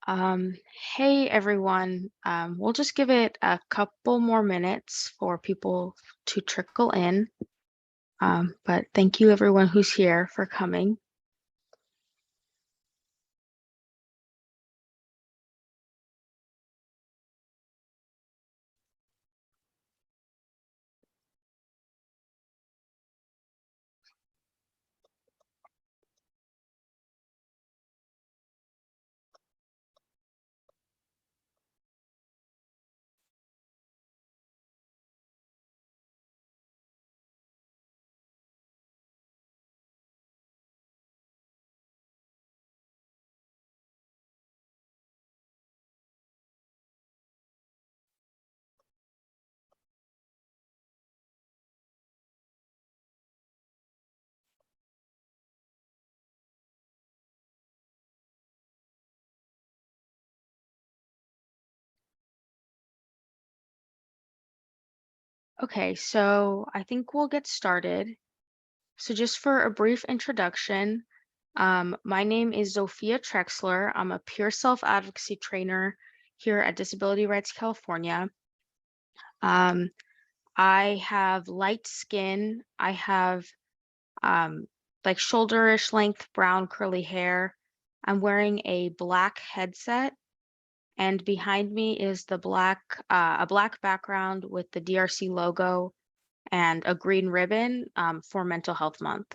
Um, hey everyone. We'll just give it a couple more minutes for people to trickle in. But thank you everyone who's here for coming. Okay, so I think we'll get started. So just for a brief introduction, my name is Zofia Trexler. I'm a peer self-advocacy trainer here at Disability Rights California. Um, I have light skin. I have um, like shoulderish length brown curly hair. I'm wearing a black headset, and behind me is a black background with the DRC logo and a green ribbon for Mental Health Month.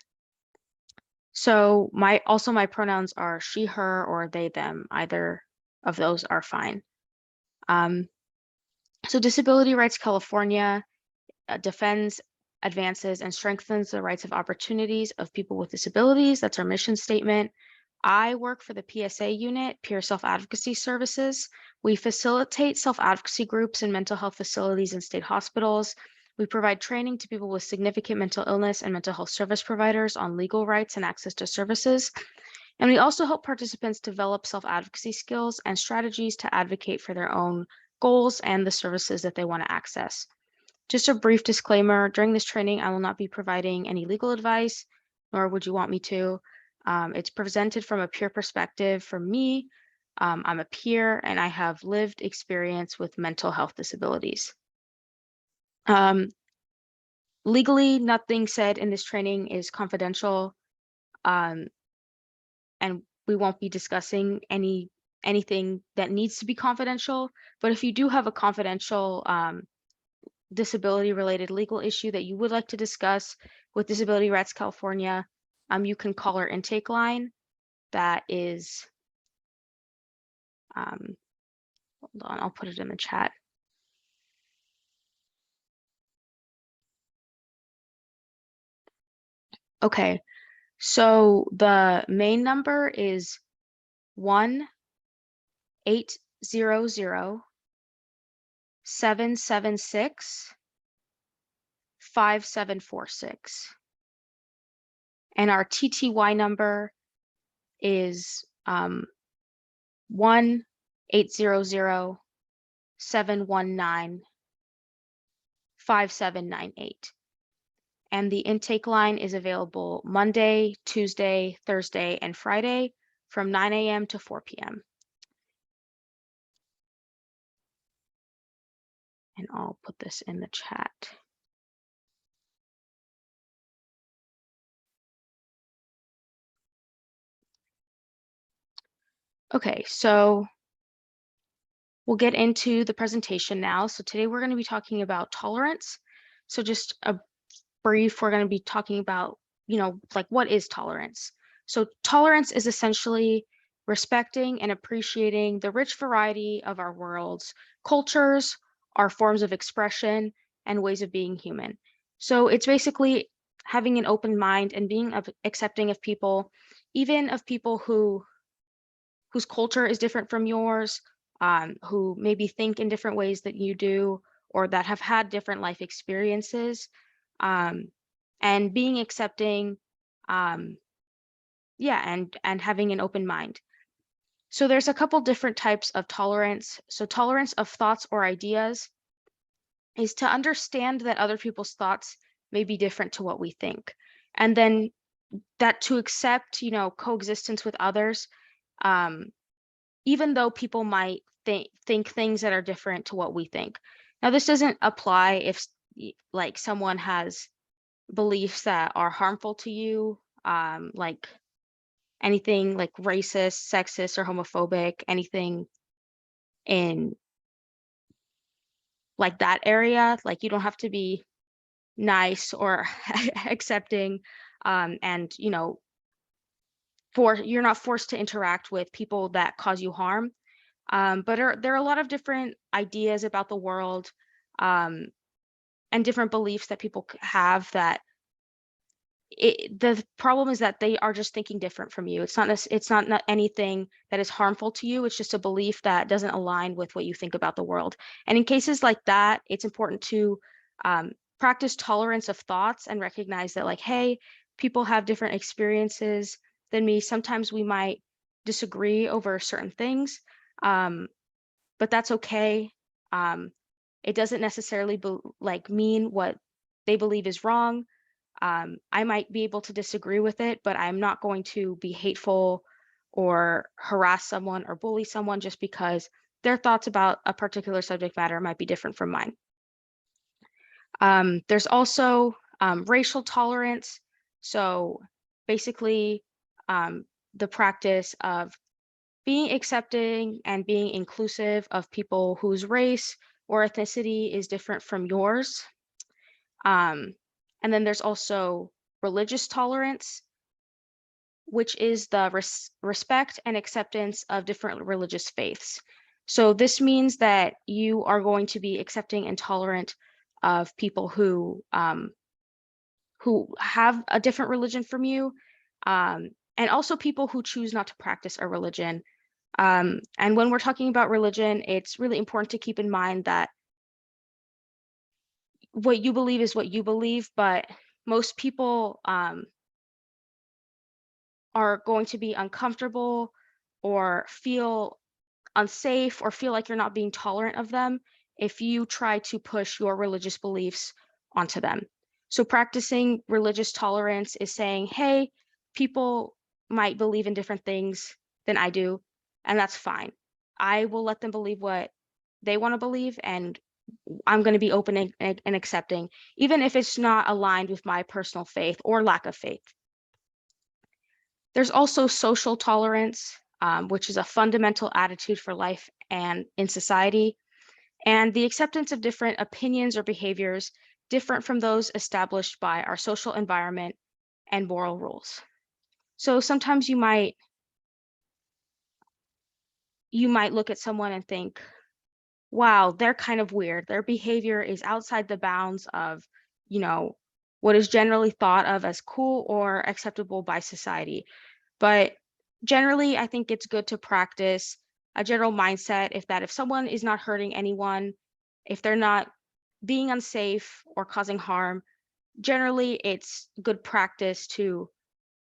So my pronouns are she, her, or they, them. Either of those are fine. Um, so Disability Rights California defends, advances, and strengthens the rights of opportunities of people with disabilities. That's our mission statement. I work for the PSA unit, Peer Self-Advocacy Services. We facilitate self-advocacy groups in mental health facilities and state hospitals. We provide training to people with significant mental illness and mental health service providers on legal rights and access to services. And we also help participants develop self-advocacy skills and strategies to advocate for their own goals and the services that they want to access. Just a brief disclaimer, during this training, I will not be providing any legal advice, nor would you want me to. It's presented from a peer perspective. For me, I'm a peer and I have lived experience with mental health disabilities. Legally, nothing said in this training is confidential, and we won't be discussing anything that needs to be confidential. But if you do have a confidential disability related legal issue that you would like to discuss with Disability Rights California, you can call our intake line. That is, hold on, I'll put it in the chat. Okay, so the main number is 1-800-776-5746. And our TTY number is 1-800-719-5798. And the intake line is available Monday, Tuesday, Thursday, and Friday from 9 a.m. to 4 p.m. And I'll put this in the chat. Okay, so we'll get into the presentation now. So today we're going to be talking about tolerance. So just a brief, we're going to be talking about, like what is tolerance? So tolerance is essentially respecting and appreciating the rich variety of our world's cultures, our forms of expression, and ways of being human. So it's basically having an open mind and being accepting of people, even of people whose culture is different from yours, who maybe think in different ways that you do, or that have had different life experiences, and being accepting, and having an open mind. So there's a couple different types of tolerance. So tolerance of thoughts or ideas is to understand that other people's thoughts may be different to what we think, and then that to accept, coexistence with others, um, even though people might think things that are different to what we think. Now, this doesn't apply if like someone has beliefs that are harmful to you, like anything like racist, sexist, or homophobic, anything in like that area. Like you don't have to be nice or accepting, and you're not forced to interact with people that cause you harm. But there are a lot of different ideas about the world, um, and different beliefs that people have that the problem is that they are just thinking different from you. It's not anything that is harmful to you. It's just a belief that doesn't align with what you think about the world. And in cases like that, it's important to um, practice tolerance of thoughts and recognize that, like, hey, people have different experiences than me. Sometimes we might disagree over certain things, um, but that's okay. Um, it doesn't necessarily mean what they believe is wrong. I might be able to disagree with it, but I'm not going to be hateful or harass someone or bully someone just because their thoughts about a particular subject matter might be different from mine. There's also racial tolerance. So basically, um, the practice of being accepting and being inclusive of people whose race or ethnicity is different from yours. Um, and then there's also religious tolerance, which is the respect and acceptance of different religious faiths. So this means that you are going to be accepting and tolerant of people who have a different religion from you, and also people who choose not to practice a religion. And when we're talking about religion, it's really important to keep in mind that what you believe is what you believe, but most people are going to be uncomfortable or feel unsafe or feel like you're not being tolerant of them if you try to push your religious beliefs onto them. So, practicing religious tolerance is saying, hey, people might believe in different things than I do, and that's fine. I will let them believe what they want to believe, and I'm going to be open and accepting, even if it's not aligned with my personal faith or lack of faith. There's also social tolerance, which is a fundamental attitude for life and in society, and the acceptance of different opinions or behaviors different from those established by our social environment and moral rules. So sometimes you might look at someone and think, wow, they're kind of weird. Their behavior is outside the bounds of, you know, what is generally thought of as cool or acceptable by society. But generally, I think it's good to practice a general mindset if someone is not hurting anyone, if they're not being unsafe or causing harm, generally it's good practice to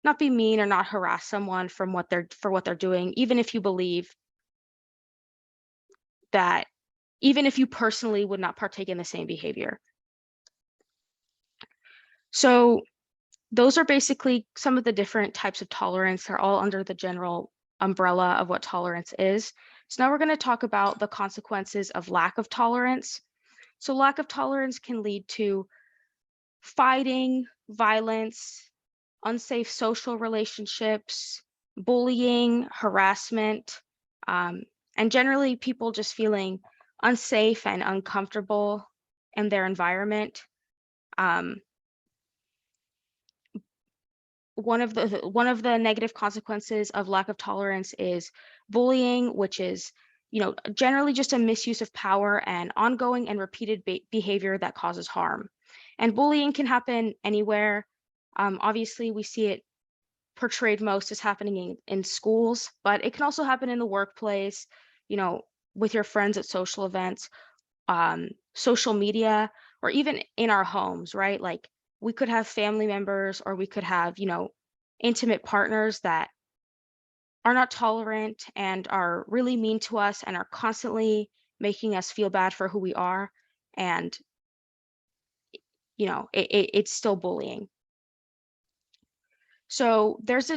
not be mean or not harass someone for what they're doing, even if you believe that even if you personally would not partake in the same behavior. So those are basically some of the different types of tolerance. They're all under the general umbrella of what tolerance is. So now we're going to talk about the consequences of lack of tolerance. So lack of tolerance can lead to fighting, violence, unsafe social relationships, bullying, harassment, um, and generally people just feeling unsafe and uncomfortable in their environment. Um, one of the negative consequences of lack of tolerance is bullying, which is generally just a misuse of power and ongoing and repeated behavior that causes harm. And bullying can happen anywhere. Obviously we see it portrayed most as happening in schools, but it can also happen in the workplace, you know with your friends at social events, social media, or even in our homes, right? Like we could have family members or we could have, intimate partners that are not tolerant and are really mean to us and are constantly making us feel bad for who we are. And, it's still bullying. So there's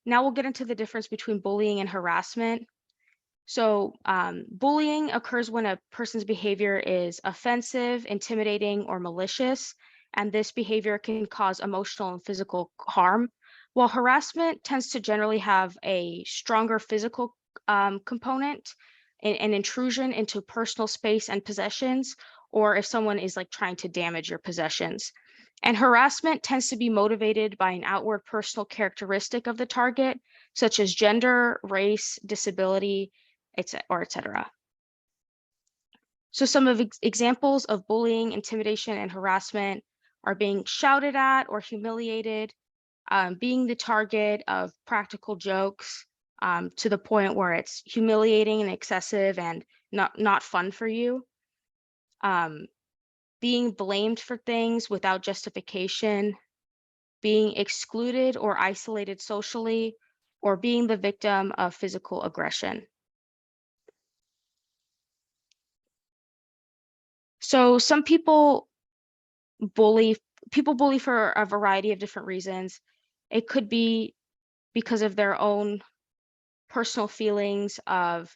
now we'll get into the difference between bullying and harassment. So, bullying occurs when a person's behavior is offensive, intimidating, or malicious, and this behavior can cause emotional and physical harm. While harassment tends to generally have a stronger physical component, an intrusion into personal space and possessions, or if someone is like trying to damage your possessions. And harassment tends to be motivated by an outward personal characteristic of the target, such as gender, race, disability, or etc. So some of examples of bullying, intimidation, and harassment are being shouted at or humiliated, being the target of practical jokes to the point where it's humiliating and excessive and not fun for you. Um, being blamed for things without justification, being excluded or isolated socially, or being the victim of physical aggression. So some bully bully for a variety of different reasons. It could be because of their own personal feelings of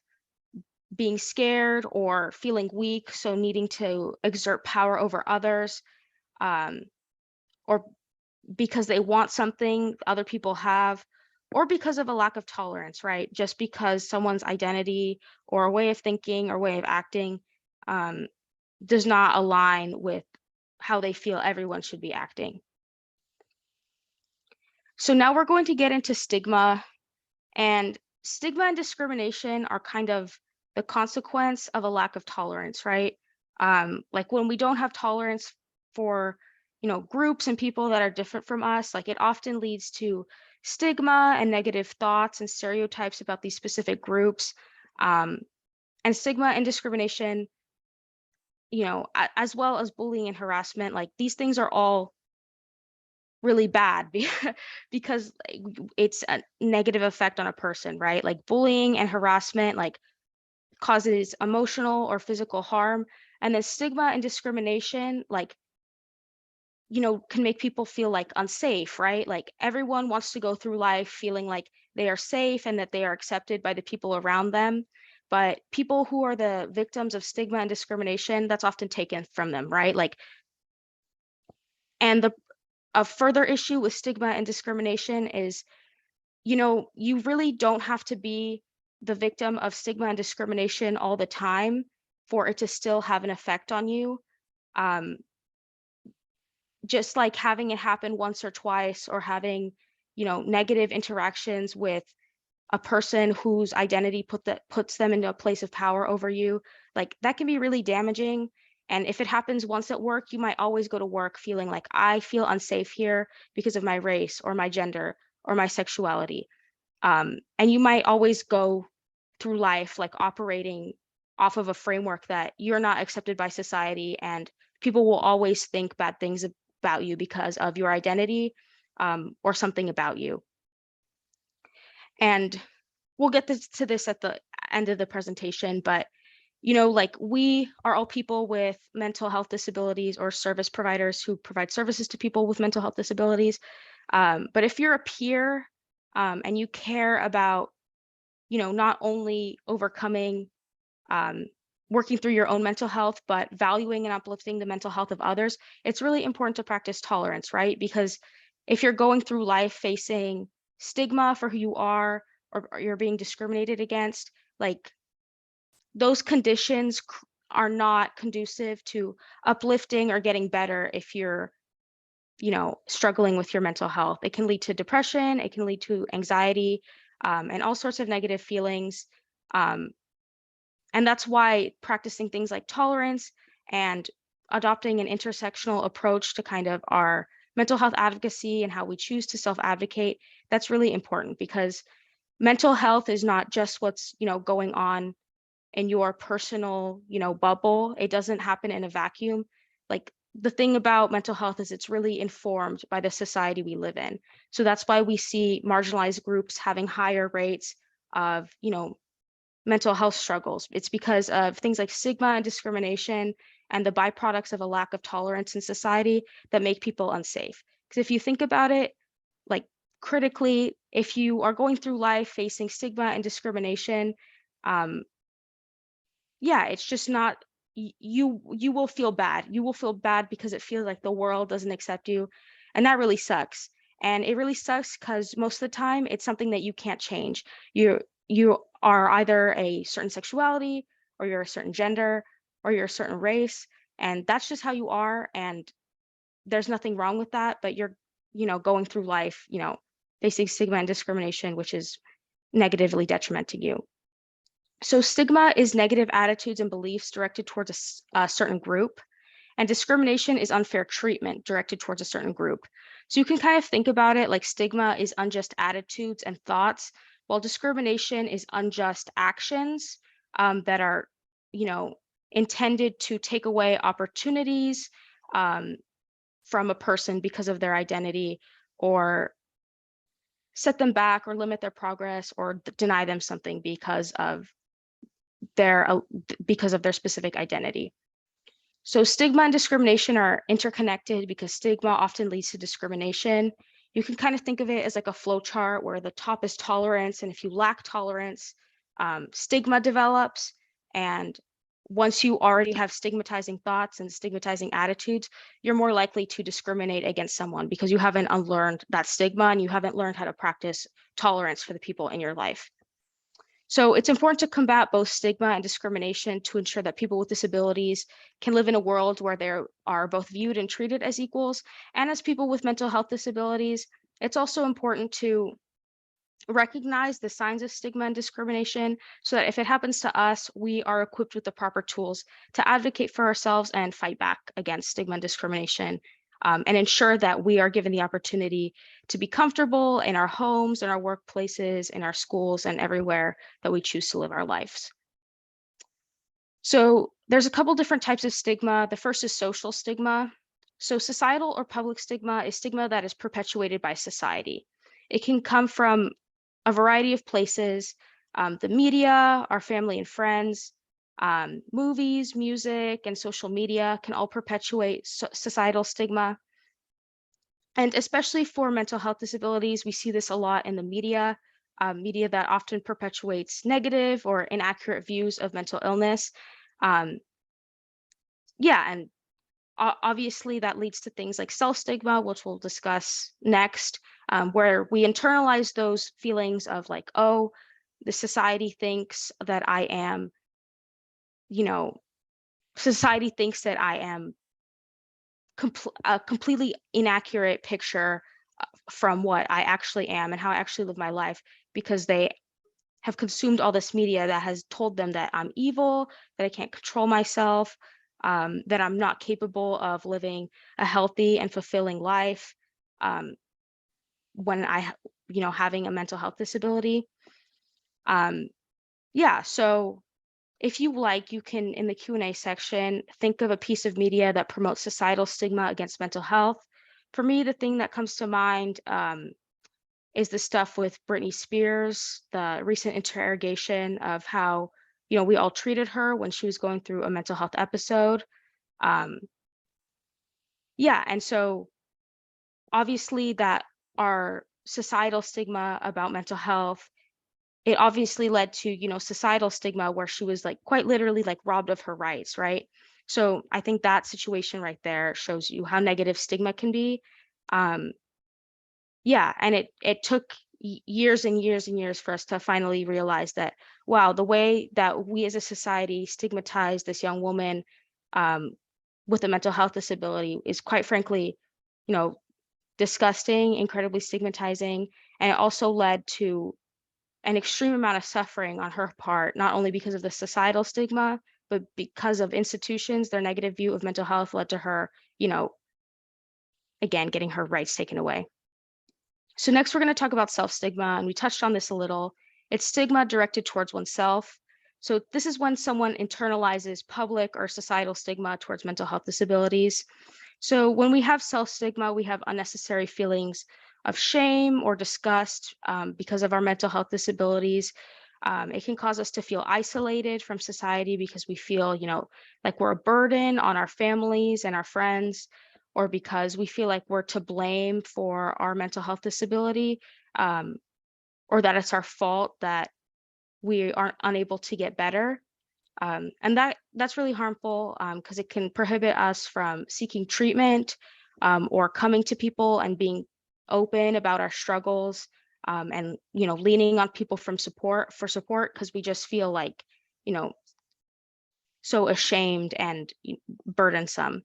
being scared or feeling weak, so needing to exert power over others, um, or because they want something other people have, or because of a lack of tolerance, right? Just because someone's identity or a way of thinking or way of acting um, does not align with how they feel everyone should be acting. So now we're going to get into stigma. And stigma and discrimination are kind of the consequence of a lack of tolerance, right? Like when we don't have tolerance for, groups and people that are different from us, like it often leads to stigma and negative thoughts and stereotypes about these specific groups. Um, and stigma and discrimination, as well as bullying and harassment, like these things are all really bad because like, it's a negative effect on a person, right? Like bullying and harassment like causes emotional or physical harm, and then stigma and discrimination like can make people feel like unsafe, right? Like everyone wants to go through life feeling like they are safe and that they are accepted by the people around them, but people who are the victims of stigma and discrimination, that's often taken from them, right? Like, and the a further issue with stigma and discrimination is you really don't have to be the victim of stigma and discrimination all the time for it to still have an effect on you. Um, just like having it happen once or twice or having, negative interactions with a person whose identity puts them into a place of power over you, like that can be really damaging. And if it happens once at work, you might always go to work feeling like I feel unsafe here because of my race or my gender or my sexuality. And you might always go through life like operating off of a framework that you're not accepted by society, and people will always think bad things about you because of your identity or something about you. And we'll get to this at the end of the presentation, but like we are all people with mental health disabilities or service providers who provide services to people with mental health disabilities. But if you're a peer and you care about not only overcoming, um, working through your own mental health, but valuing and uplifting the mental health of others, it's really important to practice tolerance, right? Because if you're going through life facing stigma for who you are, or you're being discriminated against, like those conditions are not conducive to uplifting or getting better if you're struggling with your mental health. It can lead to depression, it can lead to anxiety, and all sorts of negative feelings. Um, and that's why practicing things like tolerance and adopting an intersectional approach to kind of our mental health advocacy and how we choose to self-advocate, that's really important because mental health is not just what's, going on in your personal, bubble. It doesn't happen in a vacuum. Like the thing about mental health is it's really informed by the society we live in. So that's why we see marginalized groups having higher rates of, mental health struggles. It's because of things like stigma and discrimination and the byproducts of a lack of tolerance in society that make people unsafe. Because if you think about it, like critically, if you are going through life facing stigma and discrimination, Um, yeah, it's just not you will feel bad. You will feel bad because it feels like the world doesn't accept you, and that really sucks. And it really sucks because most of the time it's something that you can't change. You are either a certain sexuality, or you're a certain gender, or you're a certain race, and that's just how you are, and there's nothing wrong with that, but you're, going through life, facing stigma and discrimination, which is negatively detrimenting you. So stigma is negative attitudes and beliefs directed towards a certain group, and discrimination is unfair treatment directed towards a certain group. So you can kind of think about it like stigma is unjust attitudes and thoughts, while discrimination is unjust actions that are, you know, intended to take away opportunities um, from a person because of their identity, or set them back, or limit their progress, or deny them something because of their specific identity. So stigma and discrimination are interconnected because stigma often leads to discrimination. You can kind of think of it as like a flow chart where the top is tolerance, and if you lack tolerance, stigma develops. And once you already have stigmatizing thoughts and stigmatizing attitudes, you're more likely to discriminate against someone because you haven't unlearned that stigma and you haven't learned how to practice tolerance for the people in your life. So it's important to combat both stigma and discrimination to ensure that people with disabilities can live in a world where they are both viewed and treated as equals. And as people with mental health disabilities, it's also important to recognize the signs of stigma and discrimination so that if it happens to us, we are equipped with the proper tools to advocate for ourselves and fight back against stigma and discrimination, and ensure that we are given the opportunity to be comfortable in our homes, in our workplaces, in our schools, and everywhere that we choose to live our lives. So there's a couple different types of stigma. The first is social stigma. So societal or public stigma is stigma that is perpetuated by society. It can come from a variety of places, the media, our family and friends, movies, music, and social media can all perpetuate societal stigma. And especially for mental health disabilities, we see this a lot in the media, media that often perpetuates negative or inaccurate views of mental illness. Um, yeah, and obviously that leads to things like self-stigma, which we'll discuss next, where we internalize those feelings of like, oh, the society thinks that I am, you know, society thinks that I am a completely inaccurate picture from what I actually am and how I actually live my life, because they have consumed all this media that has told them that I'm evil, that I can't control myself, that I'm not capable of living a healthy and fulfilling life, um, when having a mental health disability. Um, yeah, so if you like, you can, in the Q&A section, think of a piece of media that promotes societal stigma against mental health. For me, the thing that comes to mind is the stuff with Britney Spears, the recent interrogation of how, we all treated her when she was going through a mental health episode. Um, yeah, and so obviously that our societal stigma about mental health, it obviously led to, societal stigma where she was like quite literally like robbed of her rights, right? So I think that situation right there shows you how negative stigma can be. Um, Yeah, and it took years and years and years for us to finally realize that, wow, the way that we as a society stigmatize this young woman um, with a mental health disability is quite frankly, you know, disgusting, incredibly stigmatizing, and it also led to an extreme amount of suffering on her part, not only because of the societal stigma, but because of institutions, their negative view of mental health led to her, you know, again, getting her rights taken away. So next we're going to talk about self-stigma, and we touched on this a little. It's stigma directed towards oneself. So this is when someone internalizes public or societal stigma towards mental health disabilities. So when we have self-stigma, we have unnecessary feelings of shame or disgust because of our mental health disabilities. It can cause us to feel isolated from society because we feel, like we're a burden on our families and our friends, or because we feel like we're to blame for our mental health disability, um, or that it's our fault that we aren't unable to get better. And that's really harmful because it can prohibit us from seeking treatment or coming to people and being open about our struggles and leaning on people for support because we just feel like you know so ashamed and burdensome.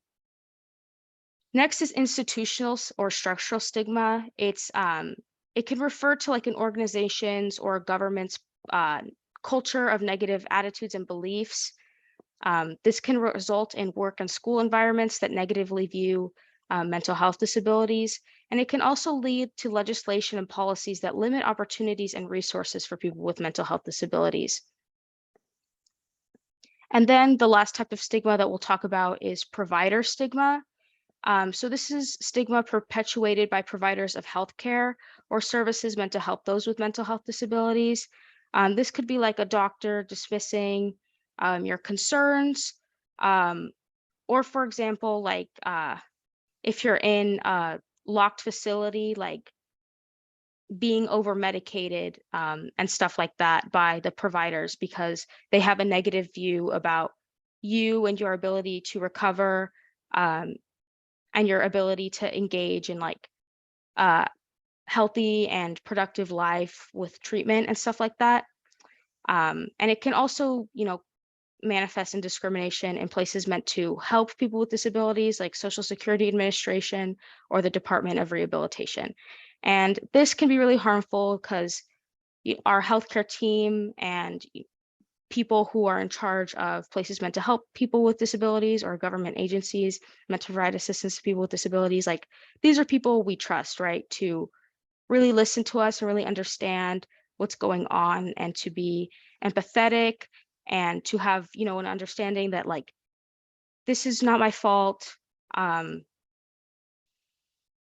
Next is institutional or structural stigma. It can refer to like an organization's or a government's uh, culture of negative attitudes and beliefs. This can result in work and school environments that negatively view mental health disabilities, and it can also lead to legislation and policies that limit opportunities and resources for people with mental health disabilities. And then the last type of stigma that we'll talk about is provider stigma. So this is stigma perpetuated by providers of healthcare or services meant to help those with mental health disabilities. This could be like a doctor dismissing your concerns, um, or for example, like if you're in a locked facility, like being over medicated and stuff like that by the providers because they have a negative view about you and your ability to recover. And your ability to engage in like uh, healthy and productive life with treatment and stuff like that. And it can also, manifest in discrimination in places meant to help people with disabilities, like Social Security Administration or the Department of Rehabilitation. And this can be really harmful because our healthcare team and people who are in charge of places meant to help people with disabilities or government agencies meant to provide assistance to people with disabilities, like these are people we trust, right? To really listen to us and really understand what's going on and to be empathetic and to have, an understanding that like this is not my fault. Um,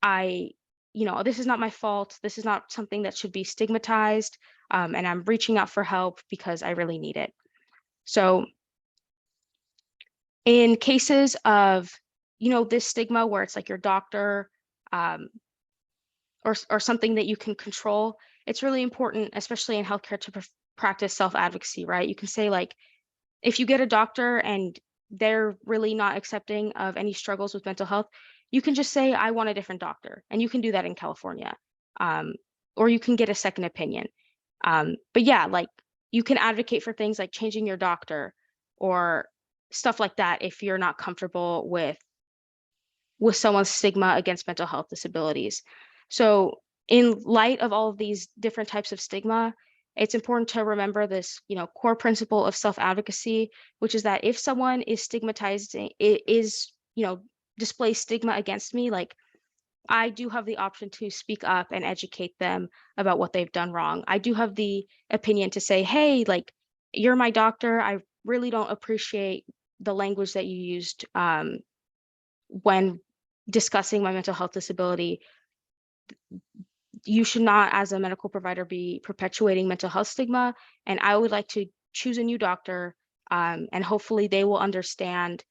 I, this is not my fault. This is not something that should be stigmatized. And I'm reaching out for help because I really need it. So in cases of, this stigma where it's like your doctor um, or something that you can control, it's really important, especially in healthcare, to practice self-advocacy, right? You can say like, if you get a doctor and they're really not accepting of any struggles with mental health, you can just say, I want a different doctor. And you can do that in California. Um, or you can get a second opinion. But yeah, like you can advocate for things like changing your doctor or stuff like that if you're not comfortable with someone's stigma against mental health disabilities. So in light of all of these different types of stigma, it's important to remember this, core principle of self-advocacy, which is that if someone is stigmatizing, it is, displays stigma against me, like I do have the option to speak up and educate them about what they've done wrong. I do have the opinion to say, hey, like you're my doctor. I really don't appreciate the language that you used when discussing my mental health disability. You should not, as a medical provider, be perpetuating mental health stigma. And I would like to choose a new doctor, and hopefully they will understand,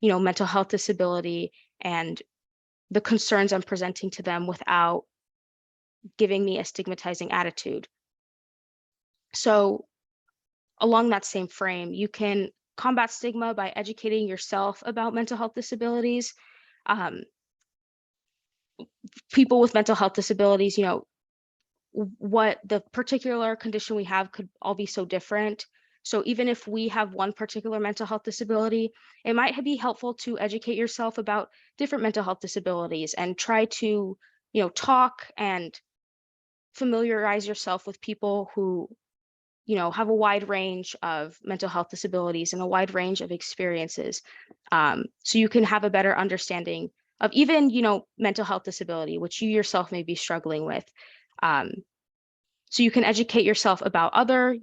mental health disability and the concerns I'm presenting to them without giving me a stigmatizing attitude. So along that same frame, you can combat stigma by educating yourself about mental health disabilities. Um, People with mental health disabilities, what the particular condition we have could all be so different. So even if we have one particular mental health disability, it might be helpful to educate yourself about different mental health disabilities and try to, talk and familiarize yourself with people who, have a wide range of mental health disabilities and a wide range of experiences. So you can have a better understanding of even, mental health disability, which you yourself may be struggling with. Um, so you can educate yourself about other,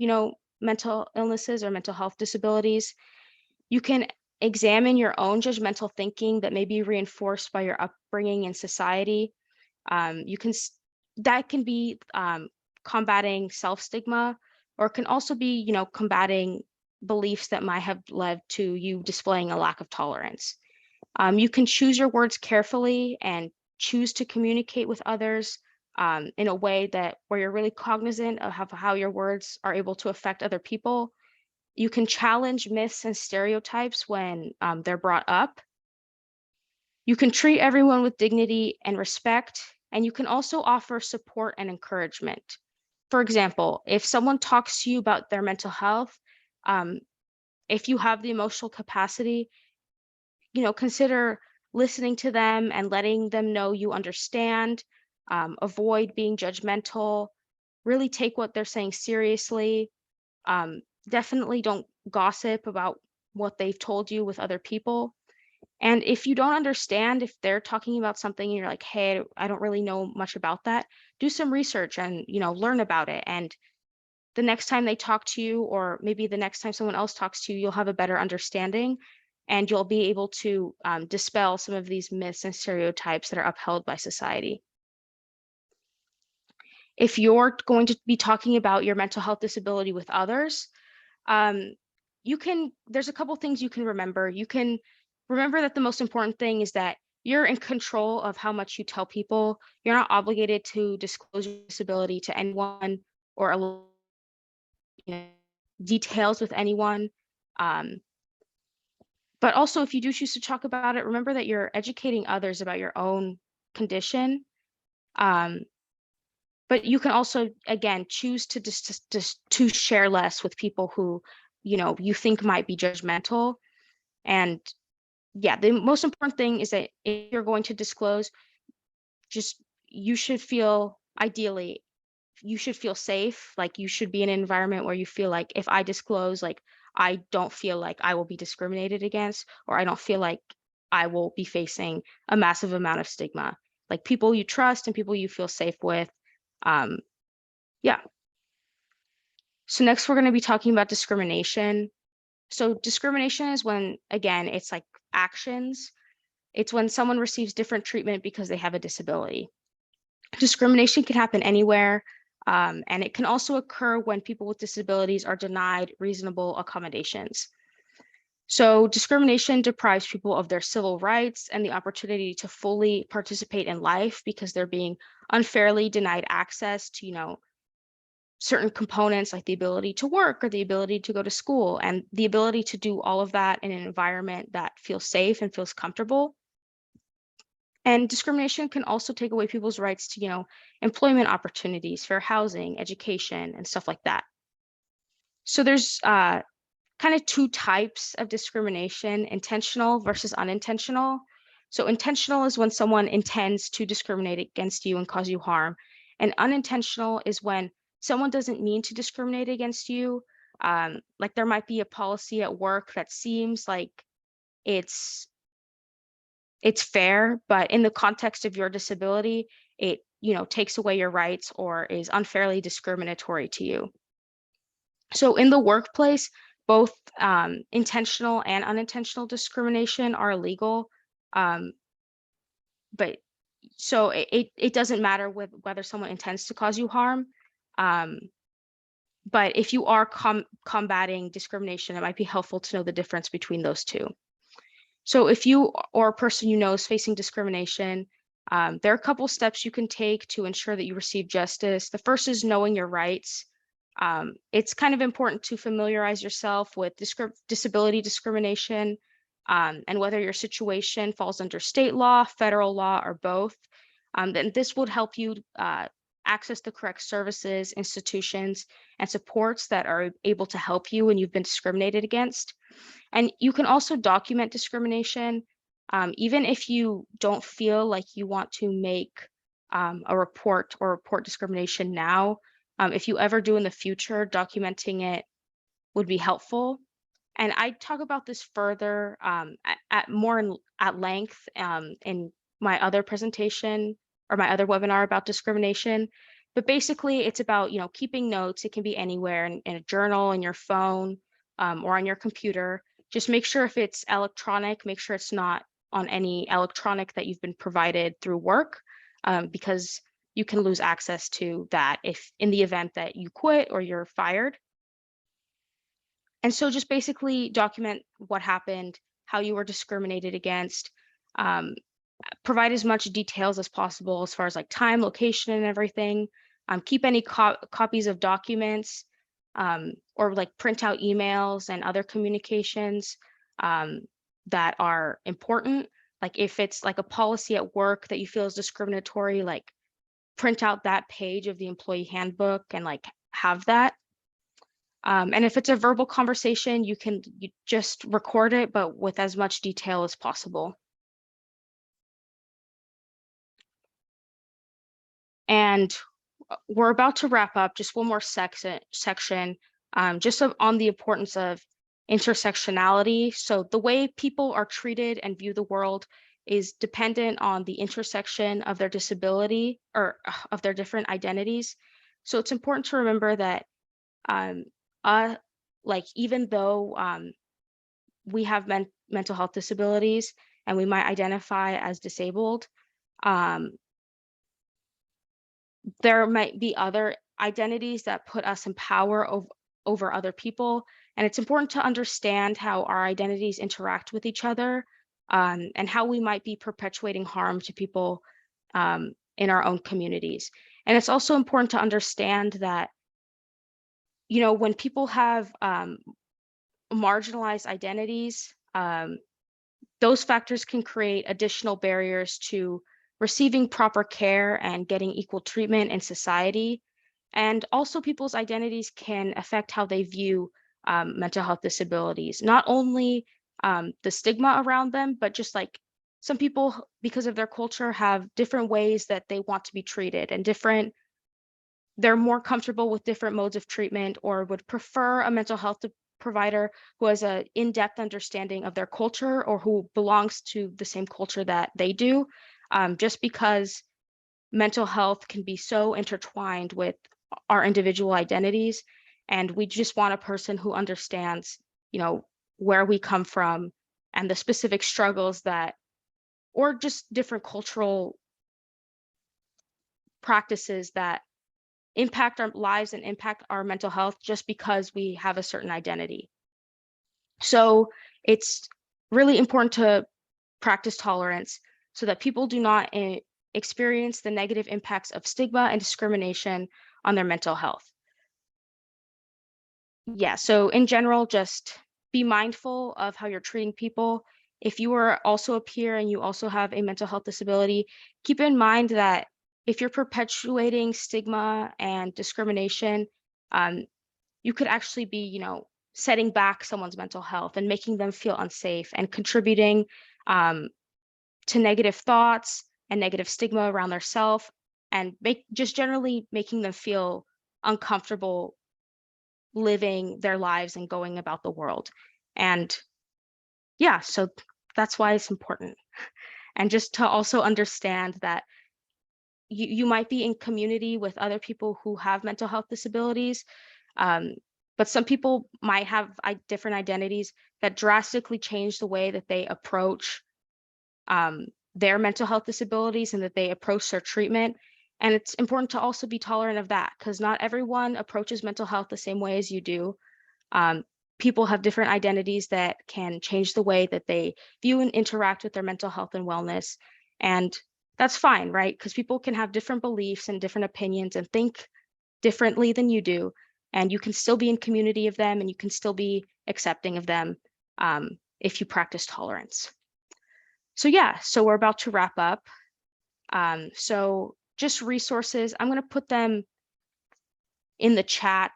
mental illnesses or mental health disabilities. You can examine your own judgmental thinking that may be reinforced by your upbringing in society. You can that can be combating self-stigma, or it can also be, combating beliefs that might have led to you displaying a lack of tolerance. You can choose your words carefully and choose to communicate with others in a way that where you're really cognizant of how your words are able to affect other people. You can challenge myths and stereotypes when they're brought up. You can treat everyone with dignity and respect, and you can also offer support and encouragement. For example, if someone talks to you about their mental health, um, if you have the emotional capacity, consider listening to them and letting them know you understand. Avoid being judgmental. Really take what they're saying seriously. Definitely don't gossip about what they've told you with other people. And if you don't understand, if they're talking about something and you're like, hey, I don't really know much about that, do some research and, learn about it. And the next time they talk to you, or maybe the next time someone else talks to you, you'll have a better understanding and you'll be able to dispel some of these myths and stereotypes that are upheld by society. If you're going to be talking about your mental health disability with others, um, there's a couple things you can remember. You can remember that the most important thing is that you're in control of how much you tell people. You're not obligated to disclose your disability to anyone or you know, details with anyone. Um, but also, if you do choose to talk about it, remember that you're educating others about your own condition. Um, but you can also, again, choose to just to share less with people who, you think might be judgmental. And yeah, the most important thing is that if you're going to disclose, just you should feel ideally you should feel safe. Like you should be in an environment where you feel like if I disclose, like I don't feel like I will be discriminated against, or I don't feel like I will be facing a massive amount of stigma. Like people you trust and people you feel safe with. Um, yeah. So next we're going to be talking about discrimination. So discrimination is when, again, it's like actions. It's when someone receives different treatment because they have a disability. Discrimination can happen anywhere, and it can also occur when people with disabilities are denied reasonable accommodations. So, discrimination deprives people of their civil rights and the opportunity to fully participate in life because they're being unfairly denied access to, certain components like the ability to work or the ability to go to school and the ability to do all of that in an environment that feels safe and feels comfortable. And discrimination can also take away people's rights to, employment opportunities, fair housing, education, and stuff like that. So there's kind of two types of discrimination: intentional versus unintentional. So intentional is when someone intends to discriminate against you and cause you harm. And unintentional is when someone doesn't mean to discriminate against you. Like there might be a policy at work that seems like it's it's fair, but in the context of your disability, it, takes away your rights or is unfairly discriminatory to you. So in the workplace, both intentional and unintentional discrimination are illegal. Um, but so it doesn't matter with whether someone intends to cause you harm. Um, but if you are combating discrimination, it might be helpful to know the difference between those two. So if you or a person you know is facing discrimination, there are a couple steps you can take to ensure that you receive justice. The first is knowing your rights. It's kind of important to familiarize yourself with disability discrimination, and whether your situation falls under state law, federal law, or both. Then this would help you access the correct services, institutions, and supports that are able to help you when you've been discriminated against. And you can also document discrimination, even if you don't feel like you want to make a report or report discrimination now. If you ever do in the future, documenting it would be helpful. And I talk about this further at more at length in my other presentation or my other webinar about discrimination. But basically, it's about keeping notes. It can be anywhere in a journal, in your phone, or on your computer. Just make sure if it's electronic, make sure it's not on any electronic that you've been provided through work, because you can lose access to that if in the event that you quit or you're fired. And so just basically document what happened, how you were discriminated against, um, provide as much details as possible as far as like time, location, and everything. Keep any copies of documents, or like print out emails and other communications um, that are important. Like if it's like a policy at work that you feel is discriminatory, like print out that page of the employee handbook and like have that. And if it's a verbal conversation, you just record it, but with as much detail as possible. And we're about to wrap up. Just one more section, on the importance of intersectionality. So the way people are treated and view the world is dependent on the intersection of their disability or of their different identities. So it's important to remember that um, uh, like even though we have mental health disabilities and we might identify as disabled, um, there might be other identities that put us in power over other people. And it's important to understand how our identities interact with each other, and how we might be perpetuating harm to people in our own communities. And it's also important to understand that, when people have marginalized identities, those factors can create additional barriers to receiving proper care and getting equal treatment in society. And also, people's identities can affect how they view mental health disabilities, not only the stigma around them, but just like some people, because of their culture, have different ways that they want to be treated and they're more comfortable with different modes of treatment or would prefer a mental health provider who has an in-depth understanding of their culture or who belongs to the same culture that they do, just because mental health can be so intertwined with our individual identities. And we just want a person who understands, where we come from and the specific struggles or just different cultural practices that impact our lives and impact our mental health just because we have a certain identity. So it's really important to practice tolerance so that people do not experience the negative impacts of stigma and discrimination on their mental health. Yeah, so in general, just be mindful of how you're treating people. If you are also a peer and you also have a mental health disability, keep in mind that if you're perpetuating stigma and discrimination, um, you could actually be, setting back someone's mental health and making them feel unsafe and contributing um, to negative thoughts and negative stigma around their self and just generally making them feel uncomfortable living their lives and going about the world. And yeah, so that's why it's important. And just to also understand that you might be in community with other people who have mental health disabilities, um, but some people might have different identities that drastically change the way that they approach um, their mental health disabilities and that they approach their treatment. And it's important to also be tolerant of that because not everyone approaches mental health the same way as you do. Um, People have different identities that can change the way that they view and interact with their mental health and wellness. And that's fine, right? Because people can have different beliefs and different opinions and think differently than you do. And you can still be in community of them and you can still be accepting of them if you practice tolerance. So yeah, so we're about to wrap up. So just resources, I'm going to put them in the chat.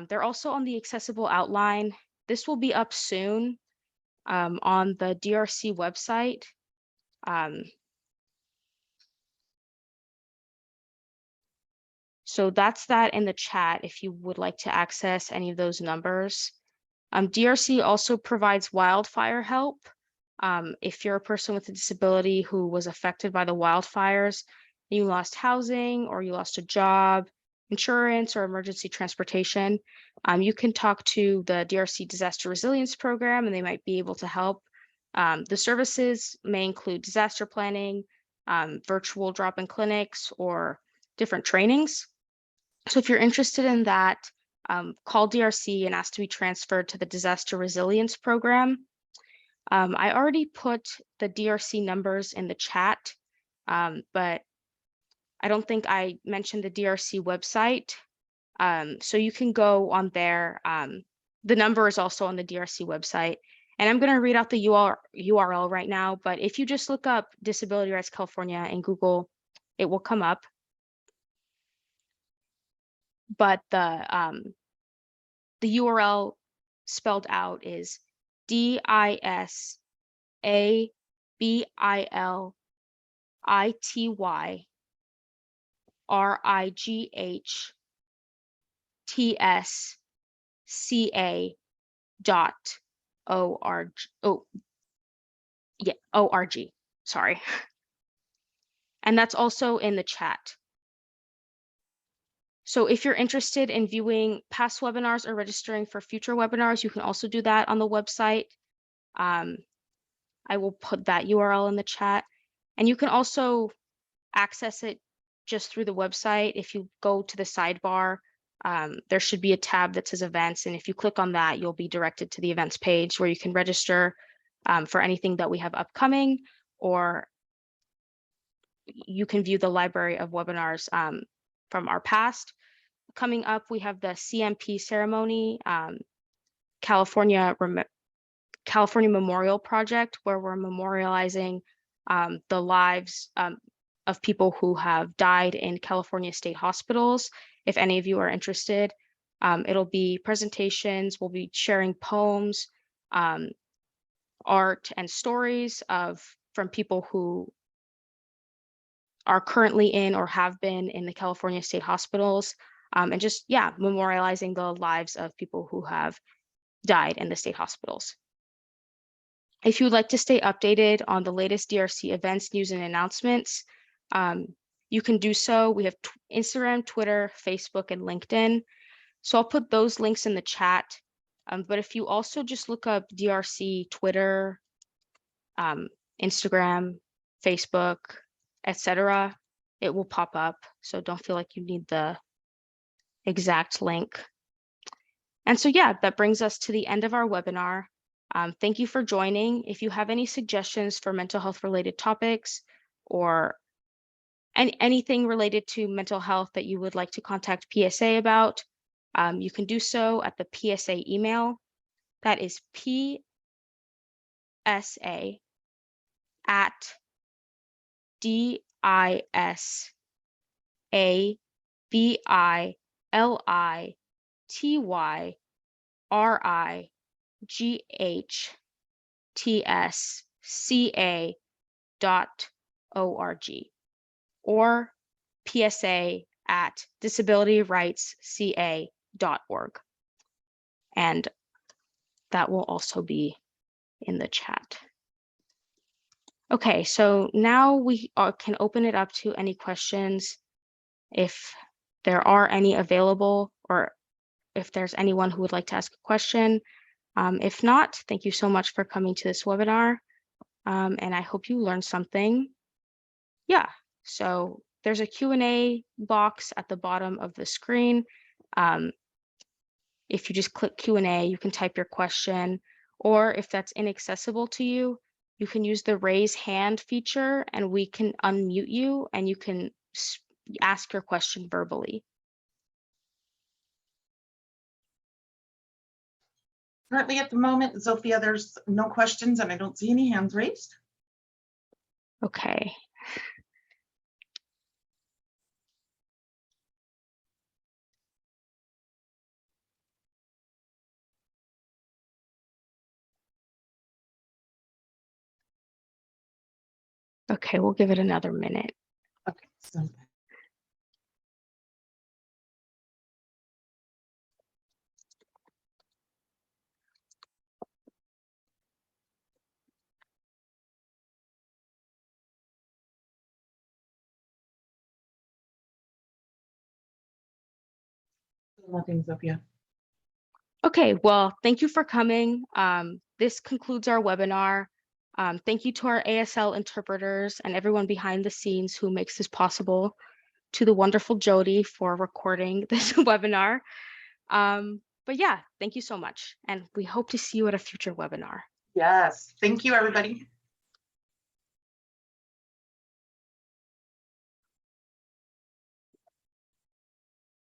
They're also on the accessible outline. This will be up soon on the DRC website. So that's that in the chat if you would like to access any of those numbers. DRC also provides wildfire help. If you're a person with a disability who was affected by the wildfires, and you lost housing or you lost a job, insurance, or emergency transportation, you can talk to the DRC Disaster Resilience Program and they might be able to help. The services may include disaster planning, virtual drop-in clinics, or different trainings. So if you're interested in that, call DRC and ask to be transferred to the Disaster Resilience Program. I already put the DRC numbers in the chat. but I don't think I mentioned the DRC website. So you can go on there. The number is also on the DRC website. And I'm going to read out the URL right now, but if you just look up Disability Rights California in Google, it will come up. But the URL spelled out is DISABILITYRIGHTSCA.org. Oh, yeah, ORG. Sorry. And that's also in the chat. So if you're interested in viewing past webinars or registering for future webinars, you can also do that on the website. I will put that URL in the chat. And you can also access it just through the website. If you go to the sidebar, there should be a tab that says events. And if you click on that, you'll be directed to the events page where you can register for anything that we have upcoming, or you can view the library of webinars from our past. Coming up, we have the CMP ceremony, California Memorial Project, where we're memorializing the lives of people who have died in California state hospitals. If any of you are interested, it'll be presentations, we'll be sharing poems, art, and stories from people who are currently in or have been in the California state hospitals, and just, yeah, memorializing the lives of people who have died in the state hospitals. If you would like to stay updated on the latest DRC events, news, and announcements, you can do so. We have Instagram, Twitter, Facebook, and LinkedIn. So I'll put those links in the chat. But if you also just look up DRC, Twitter, Instagram, Facebook, etc., it will pop up. So don't feel like you need the exact link. And so, yeah, that brings us to the end of our webinar. Thank you for joining. If you have any suggestions for mental health related topics, or anything related to mental health that you would like to contact PSA about, you can do so at the PSA email. That is PSA@DISABILITYRIGHTSCA.org, or PSA@disabilityrightsca.org. And that will also be in the chat. Okay, so now we can open it up to any questions, if there are any available, or if there's anyone who would like to ask a question. If not, thank you so much for coming to this webinar, and I hope you learned something. Yeah, so there's a Q&A box at the bottom of the screen. If you just click Q&A, you can type your question, or if that's inaccessible to you, you can use the raise hand feature and we can unmute you and you can ask your question verbally. Currently at the moment, Zofia, there's no questions and I don't see any hands raised. Okay. Okay, we'll give it another minute. Okay, so nothing, Zofia. Okay, well, thank you for coming. This concludes our webinar. Thank you to our ASL interpreters and everyone behind the scenes who makes this possible, to the wonderful Jody for recording this webinar. But yeah, thank you so much. And we hope to see you at a future webinar. Yes, thank you, everybody.